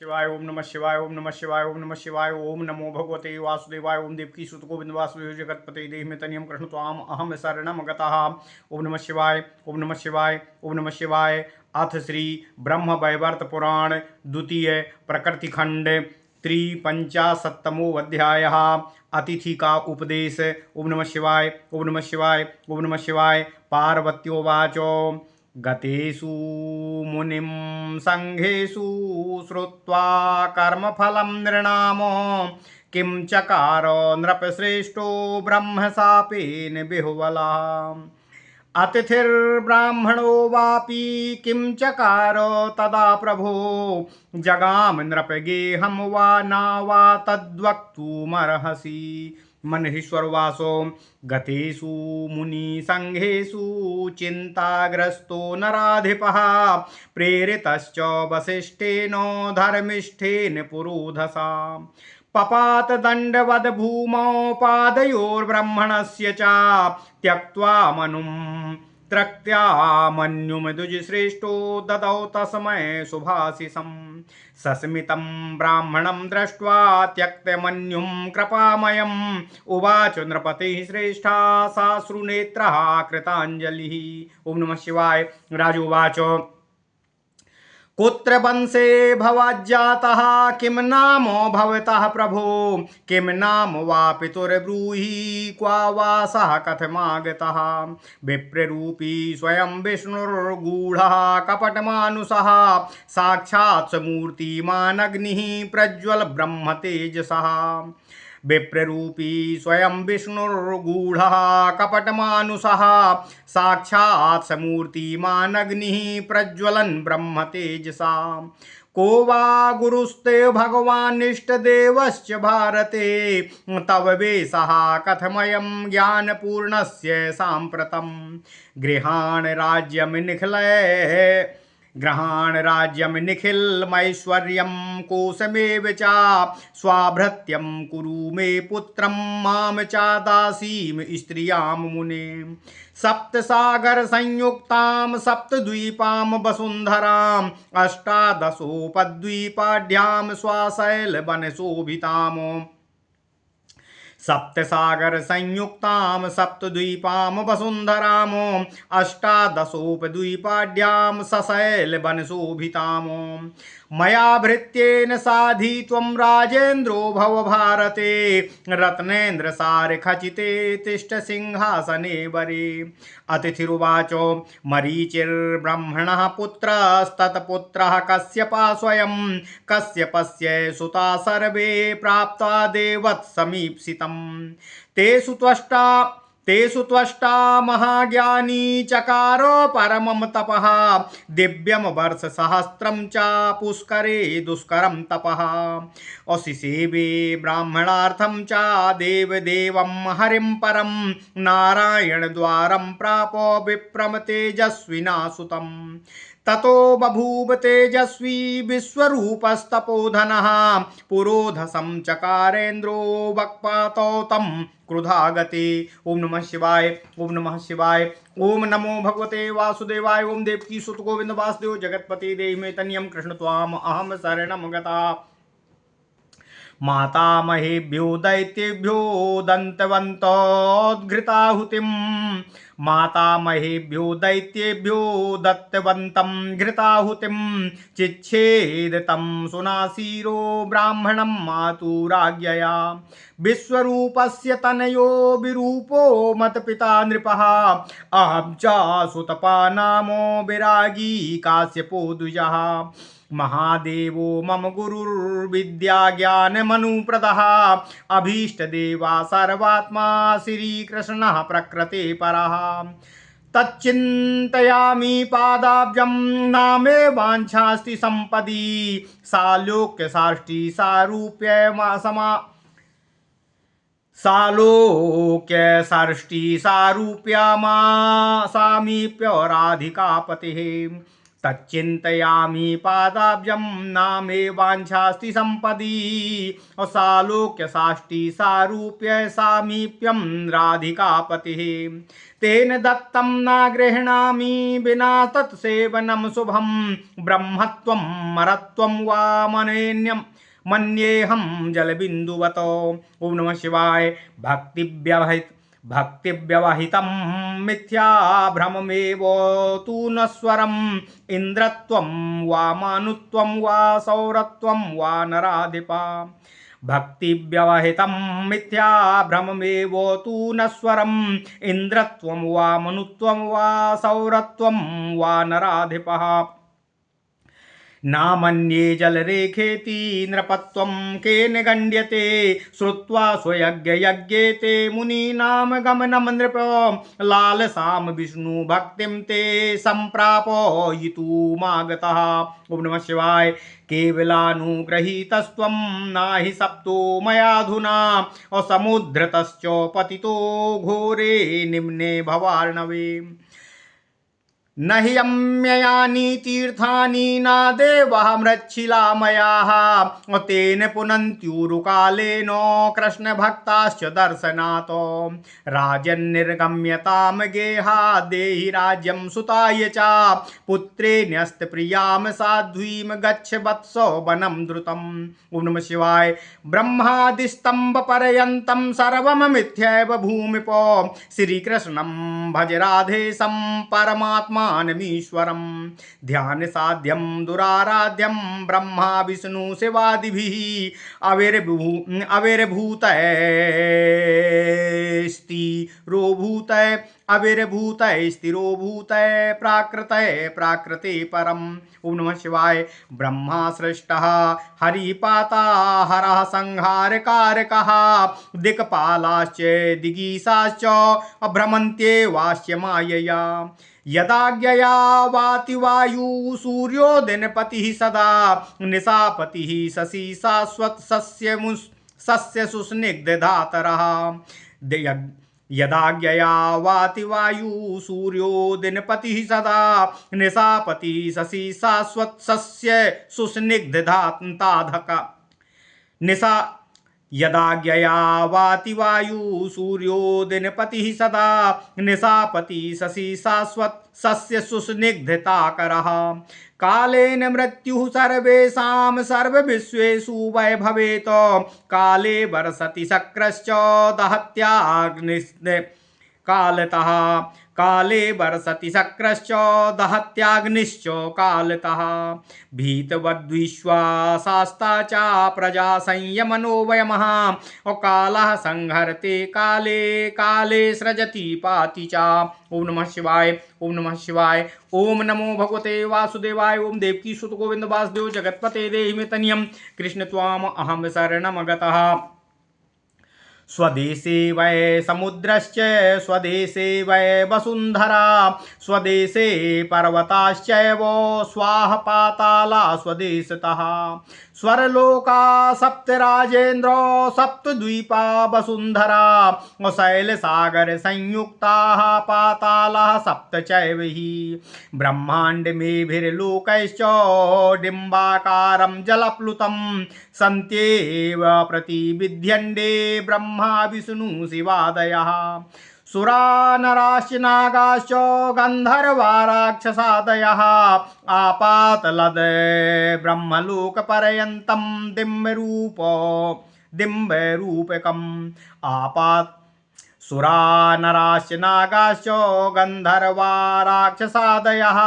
शिवाय ओम नमः शिवाय ओम नमः शिवाय ओम नमः शिवाय ओम नमो भगवते वासुदेवाय ओम देवकी सुत गोविंद वासुदेव जगतपते देहि में तनियम कृष्ण त्वाम अहम शरणम गतः। ओम नमः शिवाय ओम नमः शिवाय ओम नमः शिवाय। अथ श्री ब्रह्म वैवर्त पुराण द्वितीय प्रकृति खंड त्रिपंचाशत्तमो अध्याय अतिथि का उपदेश। ओम नमः शिवाय ओम नमः शिवाय ओम नमः शिवाय। पार्वत्योवाच गतेषु मुनिं संघेषु श्रुत्वा कर्मफलं नृणाम किं चकार नृपश्रेष्ठो ब्रह्मशापेन बिहुबला। अतिथिर्ब्राह्मणो वापि किं चकार तदा प्रभो जगाम नृपगेहं वा न वा तद्वक्तुमर्हसि। महेश्वरवासो गतेषु मुनिसंघेषु चिन्ताग्रस्तो नराधिपः प्रेरितश्च वसिष्ठेन धर्मिष्ठेन पुरोधसा पपात दंडवद भूमौ पादयोर्ब्रह्मणस्य च त्यक्त्वा मनुं त्रक्त्या मन्युमदुजश्रेष्ठो ददौ तस्मै सुभाषिषं सस्मितं ब्राह्मणं दृष्ट्वा त्यक्तमन्युं कृपामयम् उवाच नृपतिः श्रेष्ठा साश्रुनेत्रः कृताञ्जलिः। ओम नमः शिवाय। राजोवाच कुत्र वंशे भवज्जातः किं नाम भवतः प्रभो किं नाम वा पितुर्ब्रूहि क्वा वा सः कथमागतः। विप्ररूपी स्वयं विष्णुर्गूढः कपटमानुषः साक्षात् समूर्तिमानग्निः प्रज्वल ब्रह्म तेजसः। विप्ररूपी स्वयं विष्णुर्गूढः कपटमानुषः साक्षात् समूर्तिमानग्निः प्रज्वलन् ब्रह्म तेजसा। को वा गुरुस्ते भगवानिष्टदेवश्च भारते तव वेशः कथमयं ज्ञानपूर्णस्य साम्प्रतं। गृहाण राज्यम निखिलमैश्वर्यं कोशमेव च स्वाभृत्यं कुरु मे पुत्रं मां च दासीं स्त्रियां मुने। सप्तसागर संयुक्तां सप्तद्वीपां वसुन्धरां अष्टादशोपद्वीपाढ्यां स्वाशैलवनशोभिताम्। सप्तसागर संयुक्तां सप्तद्वीपां वसुन्धराम् अष्टादशोपद्वीपाढ्यां सशैलवनशोभिताम्। मया भृत्येन साधित्वं राजेन्द्रो भव भारते रत्नेन्द्रसारखचिते तिष्ठ सिंहासने वरे। अतिथिरुवाच मरीचिर्ब्रह्मणः पुत्रस्तत्पुत्रः कश्यपः स्वयं कश्यपस्य सुता सर्वे प्राप्ता देवत्समीप्सितम्। तेषु त्वष्टा महाज्ञानी चकार परमं तपः दिव्यं वर्षसहस्रं च पुष्करे दुष्करं तपः। अशिसेवे ब्राह्मणार्थं च देवदेवं हरिं परं नारायणद्वारं प्राप विप्रम तेजस्विना सुतम्। ततो बभूव तेजस्वी विश्वरूपस्तपोधनः पुरोधसं चकारेन्द्रो वक्पातो तं क्रुधागते। ओम नमः शिवाय ओम नमः शिवाय। ओम नमो भगवते वासुदेवाय ओम देवकी सुत गोविंद वासुदेव जगतपति देहि में तनियम कृष्ण त्वाम अहम शरणम गता। मातामहेभ्यो दैत्येभ्यो दन्तवन्तोद्घृताहुतिं मातामहेभ्यो दैत्येभ्यो दत्तवन्तं घृताहुतिं चिच्छेद तं सुनासीरो ब्राह्मणं मातुराज्ञया। विश्वरूपस्य तनयो विरूपो मत्पिता नृपः अहं च सुतपा नामो विरागी काश्यपो द्विजः। महादेवो मम गुरुर्विद्या ज्ञानमनुप्रदः अभीष्टदेवा सर्वात्मा श्रीकृष्णः प्रकृते परः। तच्चिन्तयामि पादाब्जं नामे वाञ्छास्ति सम्पदि सालोक्य साष्टि सारूप्य सालोक्य षष्टि सारूप्या मा सामीप्य राधिकापतिः। तच्चिन्तयामि पादाब्जं नामे वाञ्छास्ति सम्पदि सालोक्य साष्टि सारूप्य सामीप्यं राधिकापतिः तेन दत्तं न गृह्णामि विना तत्सेवनं शुभं ब्रह्मत्वं मरत्वं वा मनेन्यं मन्येऽहं जलबिन्दुवतो। ओम नमः शिवाय। भक्तिव्यवहितं मिथ्या भ्रममेव तु नश्वरम् इंद्रत्वं वा मानुत्वं वा सौरत्वं वा नराधिपा। भक्तिव्यवहितं मिथ्या भ्रममेव तु नश्वरम् इंद्रत्वं वा मनुत्वं वा सौरत्वं वा नराधिपः। नामन्ये जलरेखेति नृपत्वं केन गण्यते श्रुत्वा स्वयज्ञयज्ञेते मुनीनाम गमनं नृप लालसाम विष्णु भक्तिं ते सम्प्रापयितुमागतः। ओम नमः शिवाय। केवलानुग्रहीतस्त्वं नाहि सप्तो मयाधुना असमुद्रतश्च पतितो घोरे निम्ने भवार्णवे। न हि यम्ययानि तीर्थानि न देवः मृच्छिलामयाः तेन पुनन्त्युरुकालेन कृष्णभक्ताश्च दर्शनात्। राजन्निर्गम्यतां गेहा देहि राज्यं सुताय च पुत्रेण्यस्तप्रियां साध्वीं गच्छ वत्स वनं द्रुतम्। ओम नमः शिवाय। ब्रह्मादिस्तम्भपर्यन्तं सर्वं मिथ्यैव भूमिप श्रीकृष्णं भज राधेशं परमात्मानमीश्वरं ध्यान साध्यं दुराराध्यं ब्रह्मा विष्णु शिवादिभिः स्थिरोभूतय प्राकृते परम्। ओम नमः शिवाय। ब्रह्मा सृष्टः हरिपाता हरः संहारकारकः दिक्पालाश्च दिगीशाश्च भ्रमन्त्येवास्य मायया। यदाज्ञया वाति वायु सूर्यो दिनपतिः सदा निशापतिः शशि शाश्वत सस्य सुस्निग्धधातरः। यदाज्ञया वाति वायु सूर्यो दिनपतिः सदा निशापति शशि शाश्वत सस्य सुस्निग्धधातक निशा। यदाज्ञया वाति वायु सूर्यो दिनपतिः सदा निशापति शशि शाश्वत सस्य सुस्निग्धताकरः। कालेन मृत्युः सर्वेषां सर्वविश्वेषु वै भवेत् काले वर्षति शक्रश्च दहत्याग्निः कालतः। काले वर्षति शक्रश्च दहत्याग्निश्च कालतः। भीतवद्विश्वासास्ता च प्रजा संयमनो वयमः कालः संहरते काले काले सृजति पाति च। ओम नमः शिवाय। ओम नमः शिवाय। ओम नमो भगवते वासुदेवाय। ओम देवकी सुत गोविंद वासुदेव जगत्पते देहि मे तनियं कृष्ण त्वाम अहं शरणमगतः। स्वदेशे वै समुद्रश्च स्वदेशे वै वसुन्धरा स्वदेशे पर्वताश्चैव स्वाह पाताला स्वदेशतः। स्वर्लोका सप्तराजेन्द्र सप्तद्वीपा वसुन्धरा शैलसागर संयुक्ताः पातालाः सप्त चैव हि। ब्रह्माण्डमेभिर्लोकैश्च डिम्बाकारं जलप्लुतं सन्त्येव प्रतिविध्यन्ते ब्रह्मा विष्णु शिवादयः। सुरा नराश्च नागाश्च गन्धर्वा राक्षसादयः आपातलद ब्रह्मलोकपर्यन्तं डिम्बरूपकम् आपात। सुरा नराश्च नागाश्च गन्धर्वा राक्षसादयः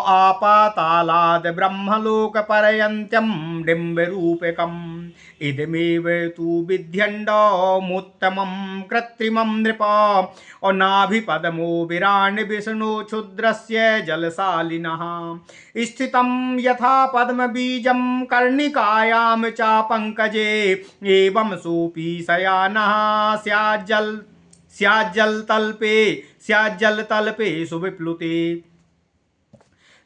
आपातालाद ब्रह्मलोकपर्यन्तं डिम्बरूपकम्। इदमेव तु विध्यण्डमुत्तमं कृत्रिमं नृप नाभिपदमो विराण विष्णु क्षुद्रस्य जलशालिनः। स्थितं यथा पद्मबीजं कर्णिकायां च पंकजे एवं सोऽपि शयानः स्याज्जलतल्पे सुविप्लुते।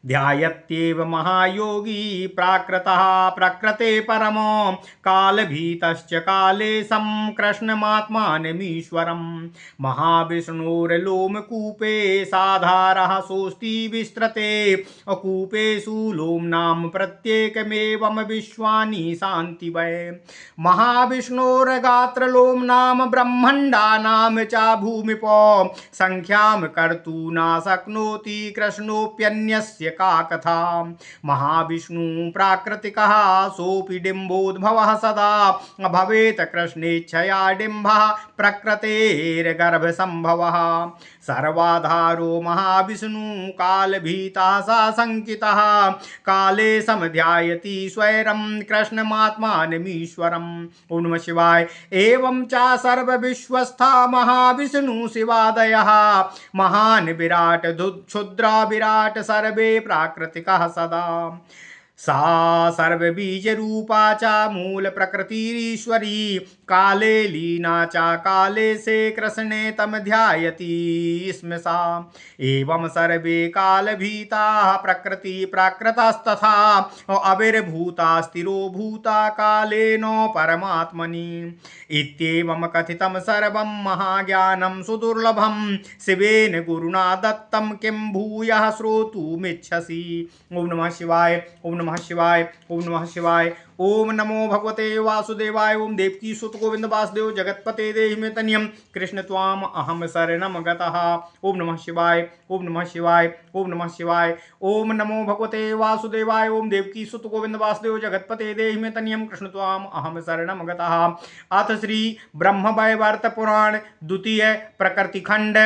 ध्यायत्येव महायोगी प्राकृतः प्रकृते परमो कालभीतश्च कालेशं कृष्णमात्मानमीश्वरम् महाविष्णोर्लोमकूपे साधारः सोऽस्ति विस्तृते कूपेषु लोम्नां प्रत्येकमेवं विश्वानि शान्ति वै महाविष्णोर्गात्रलोम्नां ब्रह्माण्डानां च भूमिपो संख्यां कर्तुं न शक्नोति कृष्णोऽप्यन्यस्य का कथा महाविष्णु प्राकृतिकः सोऽपि डिम्बोद्भवः सदा भवेत् कृष्णेच्छया डिम्बः प्रकृतेर्गर्भसम्भवः सर्वाधारो महाविष्णु कालभीतः स संकितः काले समध्यायति स्वैरं कृष्णमात्मानमीश्वरम्। ओम नमः शिवाय। एवं च सर्वविश्वस्था महाविष्णु शिवादयः महान् विराट क्षुद्रा विराट सर्वे प्राकृतिकः सदा सा सर्वबीजरूपा च मूलप्रकृतिरीश्वरी काले लीना च काले से कृष्णे तम ध्यायति स्म सा एवं सर्वे कालभीताः प्रकृति प्राकृतस्तथा अविर्भूता स्थिरो भूता कालेन परमात्मनि इत्येवं कथितं सर्वं महाज्ञानं सुदुर्लभं शिवेन गुरुणा दत्तं किं भूयः श्रोतुमिच्छसि। ओम नमः शिवाय। ओम नमः शिवाय। ओम नमः शिवाय। ओम नमो भगवते वासुदेवाय। ओम देवकी सुत गोविंद वासुदेव जगतपते देहि मे तनियम कृष्ण त्वाम अहम शरणम गतः। ओम नमः शिवाय। ओम नमः शिवाय। ओम नमः शिवाय। ओम नमो भगवते वासुदेवाय। ओम देवकी सुत गोविंद वासुदेव जगतपते देहि मे तनियम कृष्ण त्वाम अहम शरणम गतः। अथ श्री ब्रह्म वैवर्त पुराण द्वितीय प्रकृति खंड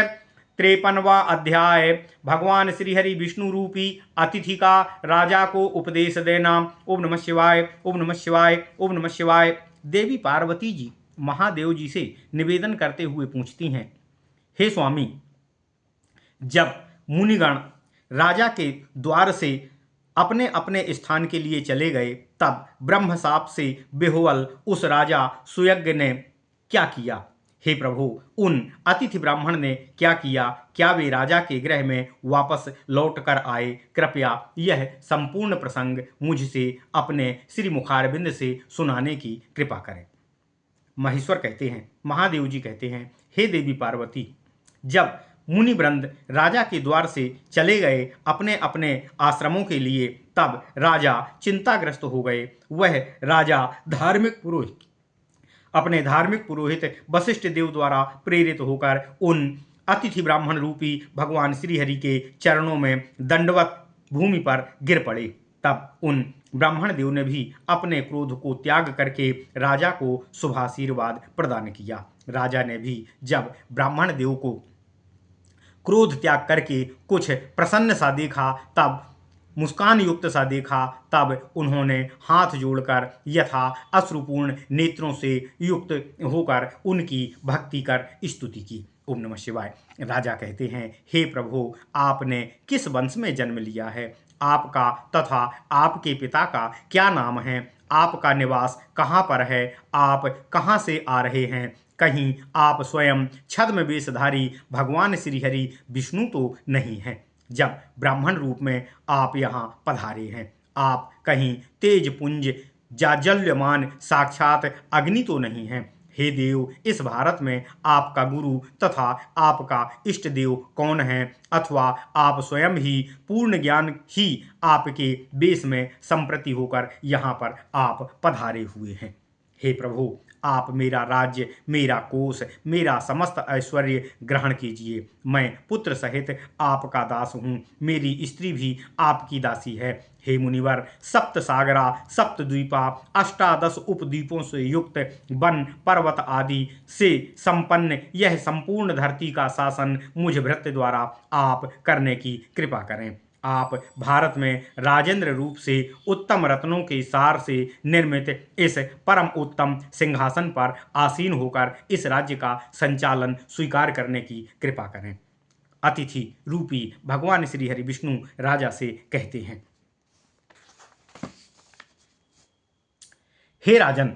53वां अध्याय भगवान श्रीहरि विष्णु रूपी अतिथि का राजा को उपदेश देना। ओम नमः शिवाय। ओम नमः शिवाय। ओम नमः शिवाय। देवी पार्वती जी महादेव जी से निवेदन करते हुए पूछती हैं, हे स्वामी, जब मुनिगण राजा के द्वार से अपने अपने स्थान के लिए चले गए तब ब्रह्मशाप से बेहोल उस राजा सुयज्ञ ने क्या किया? हे प्रभु, उन अतिथि ब्राह्मण ने क्या किया? क्या वे राजा के गृह में वापस लौट कर आए? कृपया यह संपूर्ण प्रसंग मुझसे अपने श्री मुखारबिंद से सुनाने की कृपा करें। महेश्वर कहते हैं, महादेव जी कहते हैं, हे देवी पार्वती, जब मुनि वृंद राजा के द्वार से चले गए अपने अपने आश्रमों के लिए तब राजा चिंताग्रस्त हो गए। वह राजा अपने धार्मिक पुरोहित वशिष्ठ देव द्वारा प्रेरित होकर उन अतिथि ब्राह्मण रूपी भगवान श्रीहरि के चरणों में दंडवत भूमि पर गिर पड़े। तब उन ब्राह्मण देव ने भी अपने क्रोध को त्याग करके राजा को शुभाशीर्वाद प्रदान किया। राजा ने भी जब ब्राह्मण देव को क्रोध त्याग करके कुछ प्रसन्न सा देखा, तब मुस्कान युक्त सा देखा, तब उन्होंने हाथ जोड़कर यथा अश्रुपूर्ण नेत्रों से युक्त होकर उनकी भक्ति कर स्तुति की। ओम नमः शिवाय। राजा कहते हैं, हे प्रभु, आपने किस वंश में जन्म लिया है? आपका तथा आपके पिता का क्या नाम है? आपका निवास कहाँ पर है? आप कहाँ से आ रहे हैं? कहीं आप स्वयं छद्म वेशधारी भगवान श्रीहरि विष्णु तो नहीं हैं? जब ब्राह्मण रूप में आप यहाँ पधारे हैं, आप कहीं तेजपुंज जाजल्यमान साक्षात अग्नि तो नहीं हैं? हे देव, इस भारत में आपका गुरु तथा आपका इष्ट देव कौन है? अथवा आप स्वयं ही पूर्ण ज्ञान ही आपके वेश में संप्रति होकर यहाँ पर आप पधारे हुए हैं। हे प्रभु, आप मेरा राज्य, मेरा कोष, मेरा समस्त ऐश्वर्य ग्रहण कीजिए। मैं पुत्र सहित आपका दास हूँ। मेरी स्त्री भी आपकी दासी है। हे मुनिवर, सप्त सागरा, सप्त द्वीपा, 18 उपद्वीपों से युक्त वन पर्वत आदि से संपन्न यह संपूर्ण धरती का शासन मुझ भृत्य द्वारा आप करने की कृपा करें। आप भारत में राजेंद्र रूप से उत्तम रत्नों के सार से निर्मित इस परम उत्तम सिंहासन पर आसीन होकर इस राज्य का संचालन स्वीकार करने की कृपा करें। अतिथि रूपी भगवान श्रीहरि विष्णु राजा से कहते हैं, हे राजन,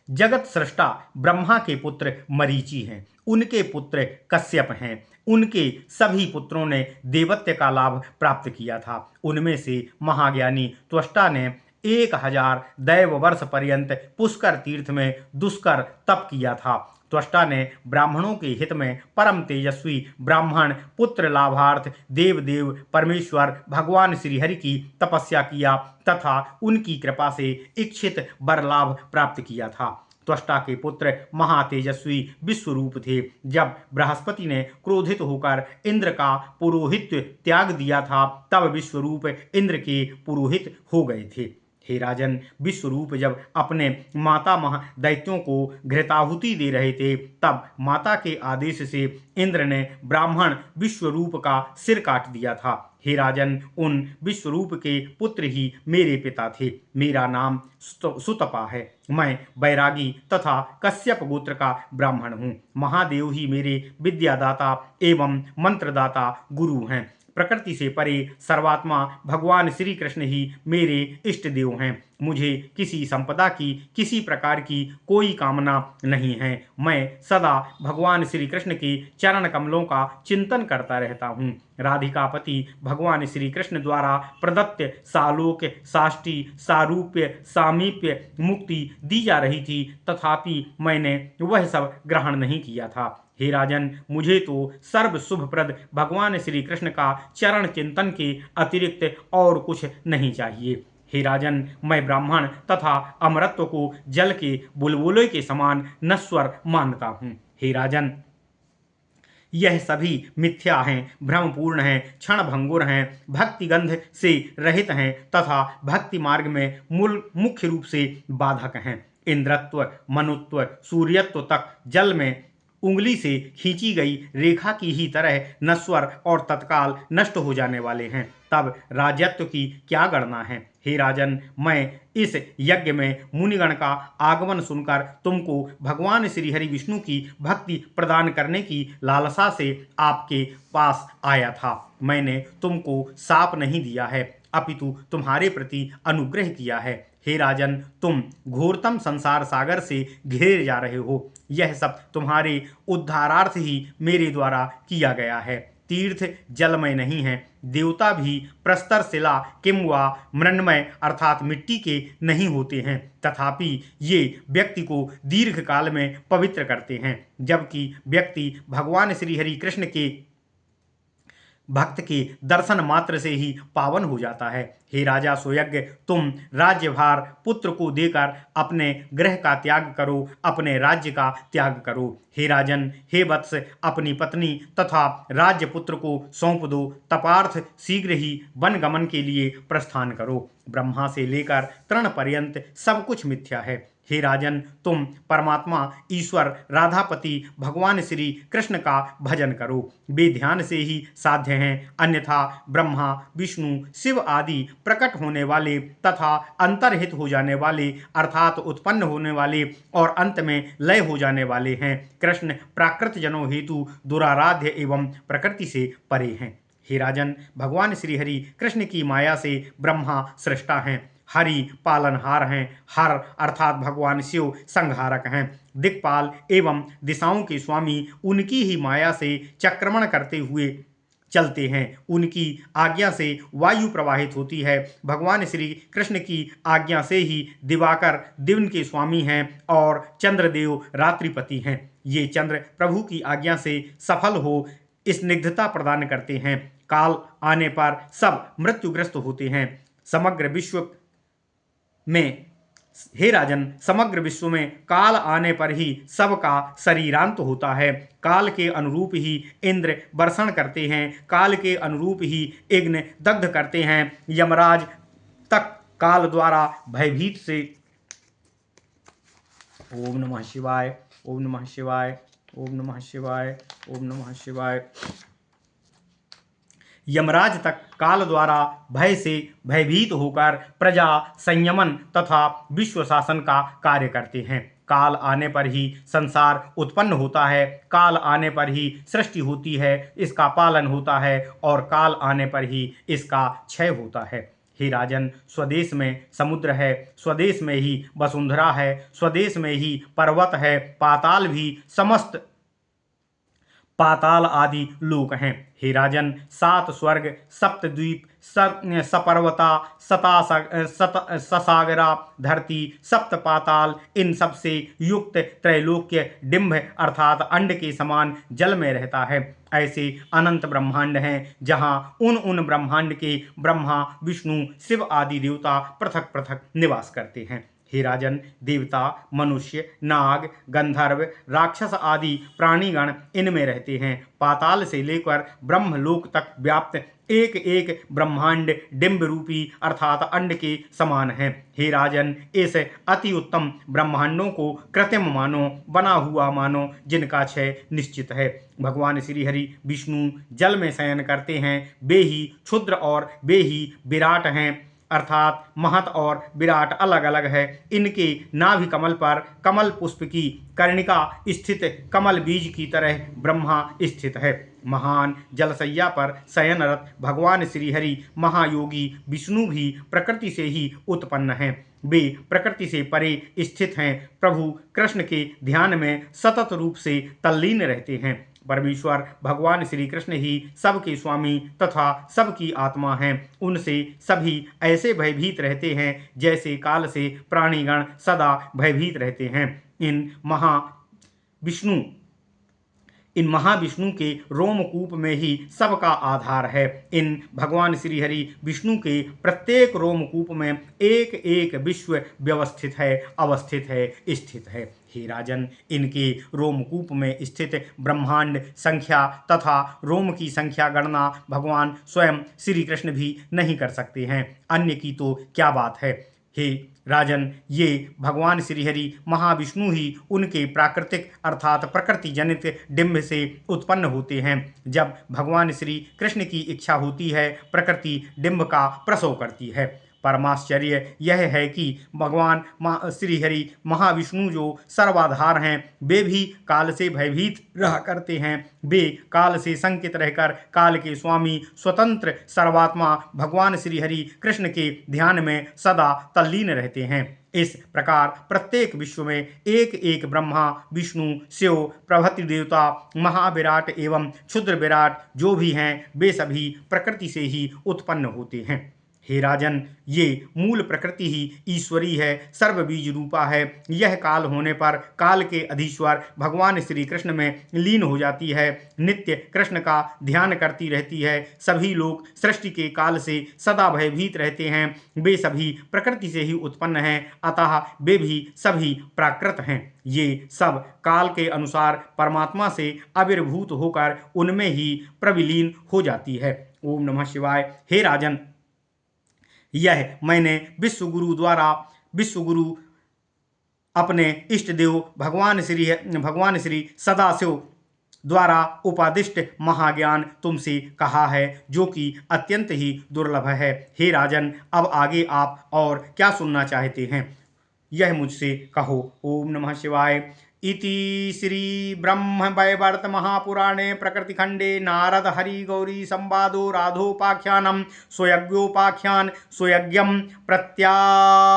जगत सृष्टा ब्रह्मा के पुत्र मरीचि हैं, उनके पुत्र कश्यप हैं। उनके सभी पुत्रों ने देवत्व का लाभ प्राप्त किया था। उनमें से महाज्ञानी त्वष्टा ने 1000 दैव वर्ष पर्यंत पुष्कर तीर्थ में दुष्कर तप किया था। त्वष्टा ने ब्राह्मणों के हित में परम तेजस्वी ब्राह्मण पुत्र लाभार्थ देव परमेश्वर भगवान श्रीहरि की तपस्या किया तथा उनकी कृपा से इच्छित वर लाभ प्राप्त किया था। त्वष्टा के पुत्र महातेजस्वी विश्वरूप थे। जब बृहस्पति ने क्रोधित होकर इंद्र का पुरोहित्य त्याग दिया था, तब विश्वरूप इंद्र के पुरोहित हो गए थे। हे राजन, विश्वरूप जब अपने मातामह दैत्यों को घृताहुति दे रहे थे, तब माता के आदेश से इंद्र ने ब्राह्मण विश्वरूप का सिर काट दिया था। हे राजन, उन विश्वरूप के पुत्र ही मेरे पिता थे। मेरा नाम सुतपा है। मैं बैरागी तथा कश्यप गोत्र का ब्राह्मण हूँ। महादेव ही मेरे विद्यादाता एवं मंत्रदाता गुरु हैं। प्रकृति से परे सर्वात्मा भगवान श्री कृष्ण ही मेरे इष्ट देव हैं। मुझे किसी संपदा की, किसी प्रकार की कोई कामना नहीं है। मैं सदा भगवान श्री कृष्ण के चरण कमलों का चिंतन करता रहता हूँ। राधिकापति भगवान श्री कृष्ण द्वारा प्रदत्त सालोक, साष्टी, सारूप्य, सामीप्य मुक्ति दी जा रही थी, तथापि मैंने वह सब ग्रहण नहीं किया था। हे राजन, मुझे तो सर्व शुभप्रद भगवान श्री कृष्ण का चरण चिंतन के अतिरिक्त और कुछ नहीं चाहिए। हे राजन, मैं ब्राह्मण तथा अमरत्व को जल के बुलबुले के समान नश्वर मानता हूँ। हे राजन, यह सभी मिथ्या हैं, भ्रमपूर्ण हैं, क्षणभंगुर हैं, भक्ति गंध से रहित हैं तथा भक्ति मार्ग में मुख्य रूप से बाधक हैं। इंद्रत्व, मनुत्व, सूर्यत्व तक जल में उंगली से खींची गई रेखा की ही तरह नश्वर और तत्काल नष्ट हो जाने वाले हैं। तब राज्यत्व की क्या गणना है। हे राजन, मैं इस यज्ञ में मुनिगण का आगमन सुनकर तुमको भगवान श्री हरि विष्णु की भक्ति प्रदान करने की लालसा से आपके पास आया था। मैंने तुमको शाप नहीं दिया है, अपितु तुम्हारे प्रति अनुग्रह किया है। हे राजन, तुम घोरतम संसार सागर से घिरे जा रहे हो। यह सब तुम्हारे उद्धारार्थ ही मेरे द्वारा किया गया है। तीर्थ जलमय नहीं है, देवता भी प्रस्तर शिला किंवा मृण्मय अर्थात मिट्टी के नहीं होते हैं, तथापि ये व्यक्ति को दीर्घ काल में पवित्र करते हैं। जबकि व्यक्ति भगवान श्री हरि कृष्ण के भक्त के दर्शन मात्र से ही पावन हो जाता है। हे राजा सुयज्ञ, तुम राज्यभार पुत्र को देकर अपने ग्रह का त्याग करो, अपने राज्य का त्याग करो। हे राजन, हे वत्स, अपनी पत्नी तथा राज्य पुत्र को सौंप दो। तपार्थ शीघ्र ही वन गमन के लिए प्रस्थान करो। ब्रह्मा से लेकर तृण पर्यंत सब कुछ मिथ्या है। हे राजन, तुम परमात्मा ईश्वर राधापति भगवान श्री कृष्ण का भजन करो। वे ध्यान से ही साध्य हैं, अन्यथा ब्रह्मा, विष्णु, शिव आदि प्रकट होने वाले तथा अंतर्हित हो जाने वाले अर्थात उत्पन्न होने वाले और अंत में लय हो जाने वाले हैं। कृष्ण प्राकृत जनों हेतु दुराराध्य एवं प्रकृति से परे हैं। हे राजन, भगवान श्री हरि कृष्ण की माया से ब्रह्मा सृष्टा हैं, हरि पालनहार हैं, हर अर्थात भगवान शिव संहारक हैं, दिक्पाल एवं दिशाओं के स्वामी उनकी ही माया से चक्रमण करते हुए चलते हैं। उनकी आज्ञा से वायु प्रवाहित होती है। भगवान श्री कृष्ण की आज्ञा से ही दिवाकर दिन के स्वामी हैं और चंद्रदेव रात्रिपति हैं। ये चंद्र प्रभु की आज्ञा से सफल हो स्निग्धता प्रदान करते हैं। काल आने पर सब मृत्युग्रस्त होते हैं। समग्र विश्व में हे राजन, समग्र विश्व में काल आने पर ही सबका शरीरांत होता है। काल के अनुरूप ही इंद्र वर्षण करते हैं, काल के अनुरूप ही यज्ञ दग्ध करते हैं। यमराज तक काल द्वारा भयभीत से ओम नमः शिवाय, ओम नमः शिवाय, ओम नमः शिवाय, ओम नमः शिवाय। यमराज तक काल द्वारा भय से भयभीत होकर प्रजा संयमन तथा विश्व शासन का कार्य करते हैं। काल आने पर ही संसार उत्पन्न होता है, काल आने पर ही सृष्टि होती है, इसका पालन होता है और काल आने पर ही इसका क्षय होता है। हे राजन, स्वदेश में समुद्र है, स्वदेश में ही वसुंधरा है, स्वदेश में ही पर्वत है, पाताल भी समस्त पाताल आदि लोक हैं। हे राजन, 7 स्वर्ग, सप्तद्वीप, सपर्वता, ससागरा, धरती, सप्त पाताल, इन सब से युक्त त्रैलोक्य डिंब अर्थात अंड के समान जल में रहता है। ऐसे अनंत ब्रह्मांड हैं जहाँ उन ब्रह्मांड के ब्रह्मा, विष्णु, शिव आदि देवता पृथक पृथक निवास करते हैं। हे राजन, देवता, मनुष्य, नाग, गंधर्व, राक्षस आदि प्राणीगण इनमें रहते हैं। पाताल से लेकर ब्रह्मलोक तक व्याप्त एक एक ब्रह्मांड डिंब रूपी अर्थात अंड के समान है। हे राजन, इस अति उत्तम ब्रह्मांडों को कृत्रिम मानो, बना हुआ मानो, जिनका क्षय निश्चित है। भगवान श्री हरि विष्णु जल में शयन करते हैं। वे ही क्षुद्र और वे ही विराट हैं अर्थात महत और विराट अलग अलग है। इनके नाभि कमल पर कमल पुष्प की कर्णिका स्थित कमल बीज की तरह ब्रह्मा स्थित है। महान जलसैया पर शयनरत भगवान श्री हरि महायोगी विष्णु भी प्रकृति से ही उत्पन्न हैं। वे प्रकृति से परे स्थित हैं। प्रभु कृष्ण के ध्यान में सतत रूप से तल्लीन रहते हैं। परमेश्वर भगवान श्री कृष्ण ही सबके स्वामी तथा सबकी आत्मा हैं। उनसे सभी ऐसे भयभीत रहते हैं जैसे काल से प्राणीगण सदा भयभीत रहते हैं। इन महाविष्णु के रोमकूप में ही सबका आधार है। इन भगवान श्री हरि विष्णु के प्रत्येक रोमकूप में एक एक विश्व व्यवस्थित है, अवस्थित है, स्थित है। हे राजन, इनके रोमकूप में स्थित ब्रह्मांड संख्या तथा रोम की संख्या गणना भगवान स्वयं श्री कृष्ण भी नहीं कर सकते हैं, अन्य की तो क्या बात है। हे राजन, ये भगवान श्रीहरि महाविष्णु ही उनके प्राकृतिक अर्थात प्रकृति जनित डिंब से उत्पन्न होते हैं। जब भगवान श्री कृष्ण की इच्छा होती है, प्रकृति डिंब का प्रसव करती है। परमाश्चर्य यह है कि भगवान श्रीहरि महाविष्णु जो सर्वाधार हैं, वे भी काल से भयभीत रहा करते हैं। वे काल से संकित रहकर काल के स्वामी स्वतंत्र सर्वात्मा भगवान श्रीहरि कृष्ण के ध्यान में सदा तल्लीन रहते हैं। इस प्रकार प्रत्येक विश्व में एक एक ब्रह्मा, विष्णु, शिव प्रभृति देवता, महाविराट एवं क्षुद्र विराट जो भी हैं, वे सभी प्रकृति से ही उत्पन्न होते हैं। हे राजन, ये मूल प्रकृति ही ईश्वरी है, सर्वबीज रूपा है। यह काल होने पर काल के अधीश्वर भगवान श्री कृष्ण में लीन हो जाती है, नित्य कृष्ण का ध्यान करती रहती है। सभी लोग सृष्टि के काल से सदा भयभीत रहते हैं। वे सभी प्रकृति से ही उत्पन्न हैं, अतः वे भी सभी प्राकृत हैं। ये सब काल के अनुसार परमात्मा से आविर्भूत होकर उनमें ही प्रविलीन हो जाती है। ओम नमः शिवाय। हे राजन, यह मैंने विश्वगुरु अपने इष्ट देव भगवान श्री सदाशिव द्वारा उपादिष्ट महाज्ञान तुमसे कहा है, जो कि अत्यंत ही दुर्लभ है। हे राजन, अब आगे आप और क्या सुनना चाहते हैं, यह मुझसे कहो। ओम नमः शिवाय। इति श्री ब्रह्म वैवर्त महापुराणे प्रकृतिखंडे नारद हरि गौरी संवादो राधोपाख्यानम स्वयज्ञोपाख्यान स्वयज्ञम प्रत्यातिथ्युपदेशो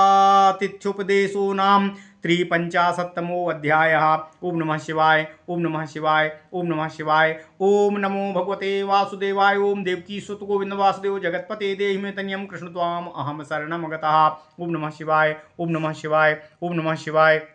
नाम 53 अध्यायः। ओम नमः शिवाय। ओम नमः शिवाय। ओम नमः शिवाय। ओम नमो भगवते वासुदेवाय। ओम देवकी सुत गोविंद वासुदेव जगतपते देहि मे तन्यम कृष्ण त्वाम अहम शरणम गतः। ओम नमः शिवाय। ओम नमः शिवाय। ओम नमः शिवाय।